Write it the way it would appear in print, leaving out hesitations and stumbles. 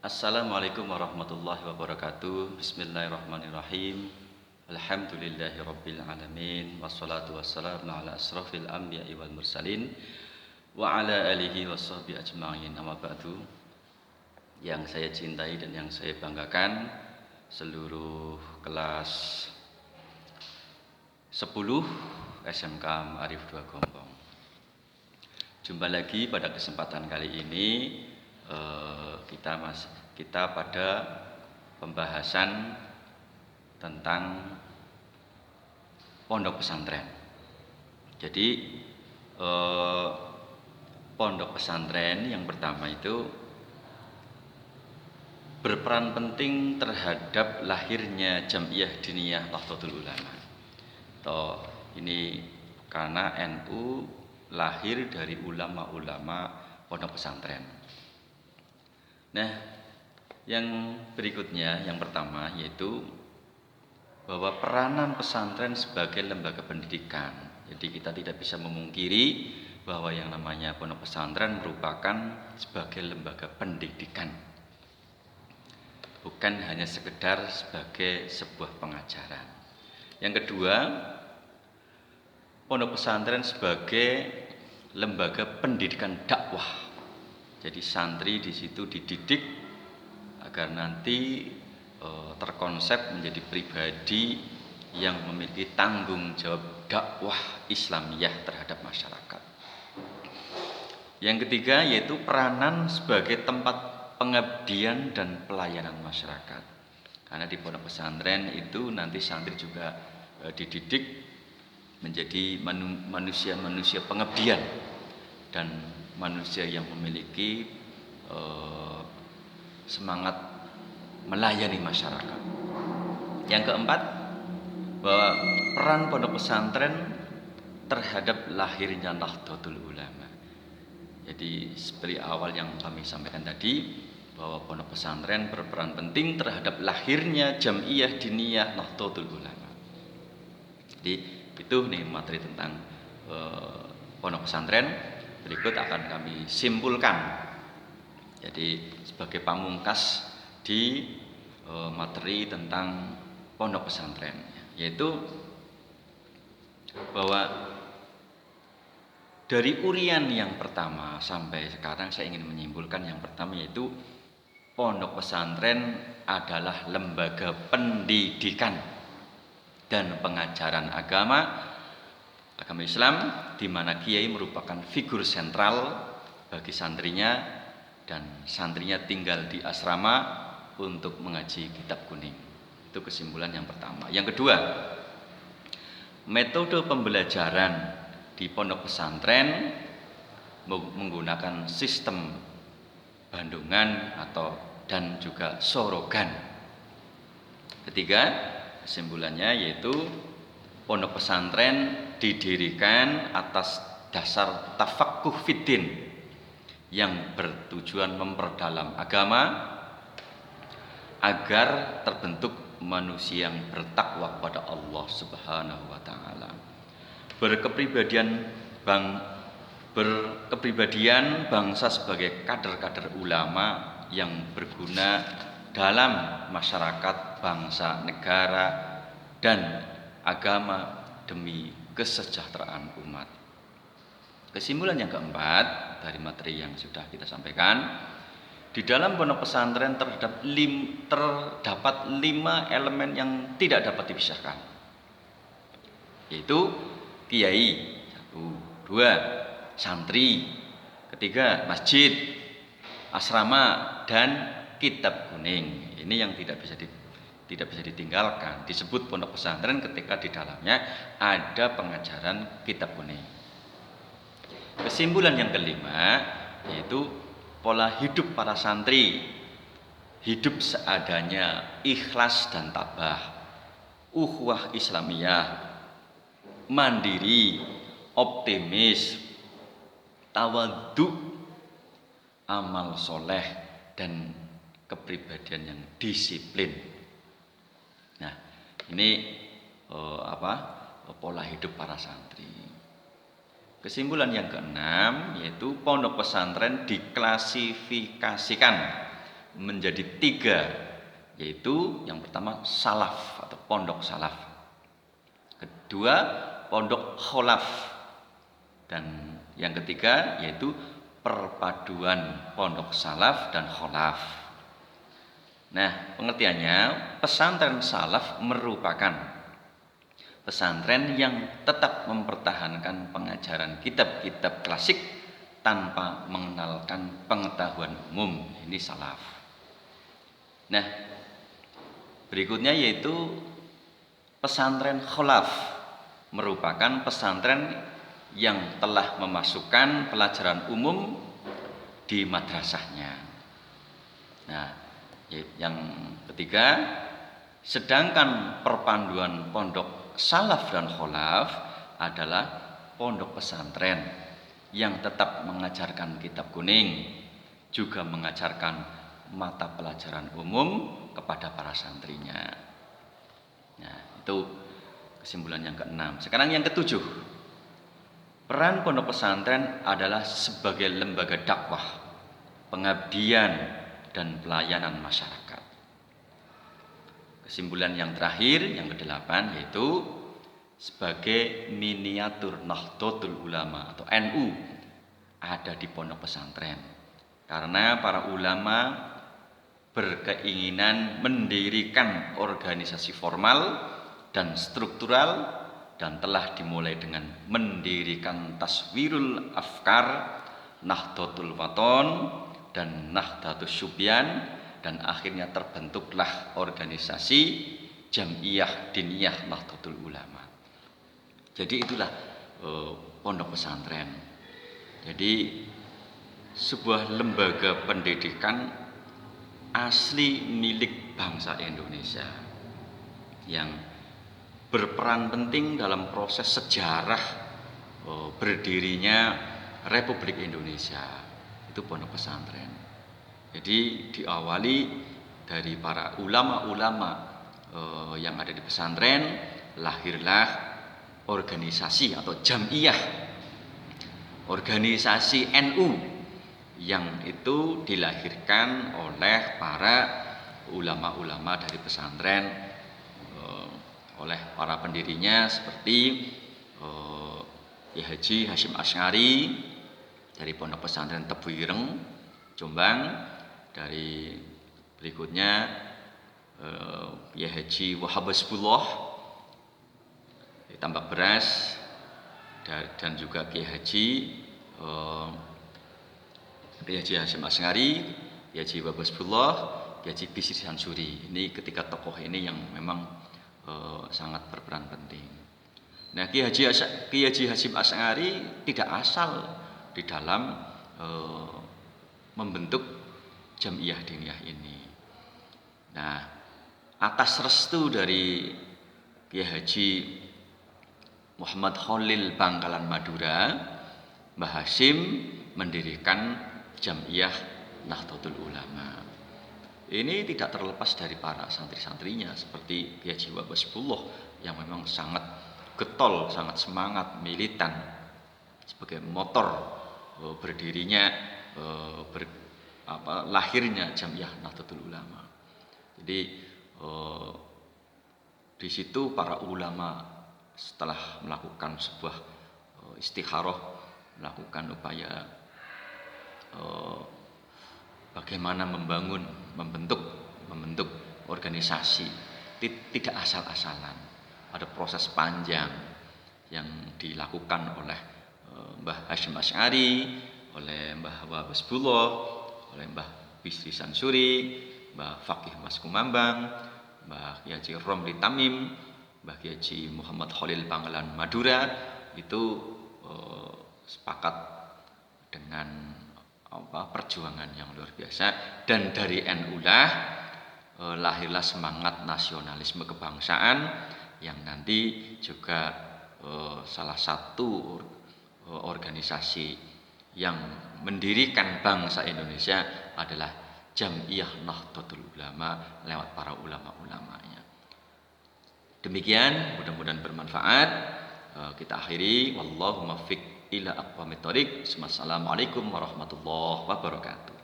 Assalamualaikum warahmatullahi wabarakatuh. Bismillahirrahmanirrahim. Alhamdulillahirabbil alamin wassalatu wassalamu ala asrofil anbiya'i wal mursalin wa ala alihi washabbihi ajma'in. Amma ba'du. Yang saya cintai dan yang saya banggakan, seluruh kelas 10 SMK Ma'arif 2 Gombong. Jumpa lagi pada kesempatan kali ini. Kita pada pembahasan tentang pondok pesantren. Jadi pondok pesantren yang pertama itu berperan penting terhadap lahirnya Jam'iyah Diniyah Nahdlatul Ulama. Ini karena NU lahir dari ulama-ulama pondok pesantren. Nah, yang berikutnya, yang pertama yaitu bahwa peranan pesantren sebagai lembaga pendidikan. Jadi kita tidak bisa memungkiri bahwa yang namanya pondok pesantren merupakan sebagai lembaga pendidikan, bukan hanya sekedar sebagai sebuah pengajaran. Yang kedua, pondok pesantren sebagai lembaga pendidikan dakwah. Jadi santri di situ dididik agar nanti terkonsep menjadi pribadi yang memiliki tanggung jawab dakwah Islamiyah terhadap masyarakat. Yang ketiga yaitu peranan sebagai tempat pengabdian dan pelayanan masyarakat. Karena di pondok pesantren itu nanti santri juga dididik menjadi manusia-manusia pengabdian dan manusia yang memiliki semangat melayani masyarakat. Yang keempat, bahwa peran pondok pesantren terhadap lahirnya Nahdlatul Ulama. Jadi seperti awal yang kami sampaikan tadi, bahwa pondok pesantren berperan penting terhadap lahirnya Jam'iyah Diniyah Nahdlatul Ulama. Jadi itu nih materi tentang pondok pesantren. Berikut akan kami simpulkan. Jadi sebagai pamungkas di materi tentang pondok pesantren, yaitu bahwa dari urian yang pertama sampai sekarang saya ingin menyimpulkan yang pertama, yaitu pondok pesantren adalah lembaga pendidikan dan pengajaran agama Islam, di mana kiai merupakan figur sentral bagi santrinya dan santrinya tinggal di asrama untuk mengaji kitab kuning. Itu kesimpulan yang pertama. Yang kedua, metode pembelajaran di pondok pesantren menggunakan sistem bandungan dan juga sorogan. Ketiga, kesimpulannya yaitu pondok pesantren didirikan atas dasar tafaqquh fiddin yang bertujuan memperdalam agama agar terbentuk manusia yang bertakwa kepada Allah Subhanahu wa taala. Berkepribadian bangsa sebagai kader-kader ulama yang berguna dalam masyarakat, bangsa, negara dan agama demi kesejahteraan umat. Kesimpulan yang keempat dari materi yang sudah kita sampaikan, di dalam pondok pesantren terdapat 5 elemen yang tidak dapat dipisahkan, yaitu kiai, 1, 2, santri, 3, masjid, asrama, dan kitab kuning. Ini yang tidak bisa ditinggalkan. Disebut pondok pesantren ketika di dalamnya ada pengajaran kitab kuning. Kesimpulan yang kelima yaitu pola hidup para santri, hidup seadanya, ikhlas dan tabah, ukhuwah Islamiyah, mandiri, optimis, tawadhu, amal soleh, dan kepribadian yang disiplin. Nah, ini pola hidup para santri. Kesimpulan yang keenam yaitu pondok pesantren diklasifikasikan menjadi 3, yaitu yang pertama salaf atau pondok salaf, kedua pondok kholaf, dan yang ketiga yaitu perpaduan pondok salaf dan kholaf. Nah, pengertiannya, pesantren salaf merupakan pesantren yang tetap mempertahankan pengajaran kitab-kitab klasik tanpa mengenalkan pengetahuan umum. Ini salaf. Nah, berikutnya yaitu pesantren kholaf, merupakan pesantren yang telah memasukkan pelajaran umum di madrasahnya. Nah, yang ketiga, sedangkan perpaduan pondok salaf dan kholaf adalah pondok pesantren yang tetap mengajarkan kitab kuning, juga mengajarkan mata pelajaran umum kepada para santrinya. Nah, itu kesimpulan yang ke-6. Sekarang yang ke-7. Peran pondok pesantren adalah sebagai lembaga dakwah, pengabdian, dan pelayanan masyarakat. Kesimpulan yang terakhir, yang ke-8, yaitu sebagai miniatur Nahdlatul Ulama atau NU ada di pondok pesantren. Karena para ulama berkeinginan mendirikan organisasi formal dan struktural, dan telah dimulai dengan mendirikan Taswirul Afkar, Nahdlatul Wathon, dan Nahdlatus Syubyan, dan akhirnya terbentuklah organisasi Jam'iyah Diniyah Nahdlatul Ulama. Jadi itulah pondok pesantren. Jadi sebuah lembaga pendidikan asli milik bangsa Indonesia yang berperan penting dalam proses sejarah berdirinya Republik Indonesia. Itu pondok pesantren. Jadi diawali dari para ulama-ulama yang ada di pesantren, lahirlah organisasi atau jam'iyah, organisasi NU, yang itu dilahirkan oleh para ulama-ulama dari pesantren, oleh para pendirinya seperti Kiai Haji Hasyim Asy'ari dari Pondok Pesantren Tebu Ireng, Jombang. Dari berikutnya Kiai Haji Wahab Hasbullah di Tambak Beras, dan juga Kiai Haji Hasyim Asy'ari, Kiai Haji Wahab Hasbullah, Kiai Haji Bisri Sansuri. Ini ketiga tokoh ini yang memang sangat berperan penting. Nah, Kiai Haji Hasyim Asy'ari tidak asal di dalam membentuk Jam'iyah Diniyah ini. Nah, atas restu dari Kiai Haji Muhammad Khalil Bangkalan Madura, Mbah Hasyim mendirikan Jam'iyah Nahdlatul Ulama. Ini tidak terlepas dari para santri-santrinya seperti Kiai Haji Wahab Hasbullah yang memang sangat getol, sangat semangat, militan sebagai motor berdirinya, lahirnya Jam'iyah Nahdlatul Ulama. Jadi di situ para ulama setelah melakukan sebuah istikharah, melakukan upaya bagaimana membentuk organisasi, tidak asal-asalan. Ada proses panjang yang dilakukan oleh Mbah Hasyim Asy'ari, oleh Mbah Wahab Hasbullah, oleh Mbah Bisri Sansuri, Mbah Fakih Mas Kumambang, Mbah Kiai Haji Romli Tamim, Mbah Kiai Haji Muhammad Khalil Bangkalan Madura. Itu sepakat dengan perjuangan yang luar biasa, dan dari NU lahirlah semangat nasionalisme kebangsaan yang nanti juga salah satu organisasi yang mendirikan bangsa Indonesia adalah Jam'iyah Nahdlatul Ulama lewat para ulama-ulamanya. Demikian, mudah-mudahan bermanfaat. Kita akhiri, wallahu muwaffiq ila aqwamit thoriq. Assalamualaikum warahmatullahi wabarakatuh.